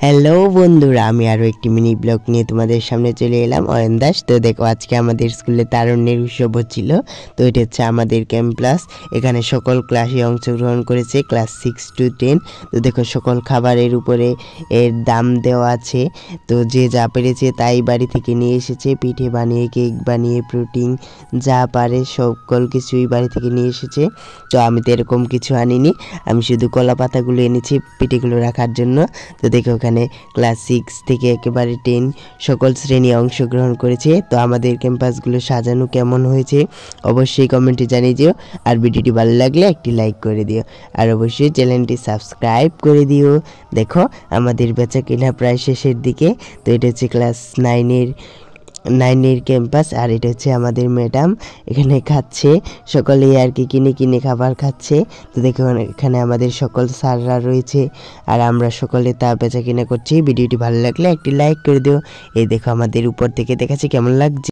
Hello বন্ধুরা, আমি আরও একটি মিনি ব্লগ নিয়ে তোমাদের সামনে চলে এলাম অয়ন দাস। তো দেখো, আজকে আমাদের স্কুলে তারুণ্যের উৎসব হচ্ছিল। তো এটা হচ্ছে আমাদের ক্যাম্পাস। এখানে সকল ক্লাসে অংশগ্রহণ করেছে ক্লাস 6 to 10। তো দেখো, সকল খাবারের উপরে এর দাম দেওয়া আছে। তো যে যা পেরেছে তাই বাড়ি থেকে নিয়ে এসেছে, পিঠে বানিয়ে, কেক বানিয়ে, প্রোটিন যা পারে সকল কিছুই বাড়ি থেকে নিয়ে এসেছে। তো আমি তো এরকম কিছু আনিনি, আমি শুধু কলা পাতাগুলো এনেছি পিঠেগুলো রাখার জন্য। তো দেখো, এখানে ক্লাস 6 থেকে একেবারে 10 সকল শ্রেণী অংশগ্রহণ করেছে। তো আমাদের ক্যাম্পাসগুলো সাজানো কেমন হয়েছে অবশ্যই কমেন্টে জানিয়ে দিও। আর ভিডিওটি ভালো লাগলে একটি লাইক করে দিও, আর অবশ্যই চ্যানেলটি সাবস্ক্রাইব করে দিও। দেখো, আমাদের বেচা কেনা প্রায় শেষের দিকে। তো এটা হচ্ছে ক্লাস 9-এর ক্যাম্পাস, আর এটা হচ্ছে আমাদের ম্যাডাম এখানে খাচ্ছে, সকলেই আর কি কিনে খাবার খাচ্ছে। তো দেখো, এখানে আমাদের সকল স্যাররা রয়েছে, আর আমরা সকলে তা বেচা কিনা করছি। ভিডিওটি ভালো লাগলে একটি লাইক করে দিও। এই দেখো, আমাদের উপর থেকে দেখাচ্ছে কেমন লাগছে।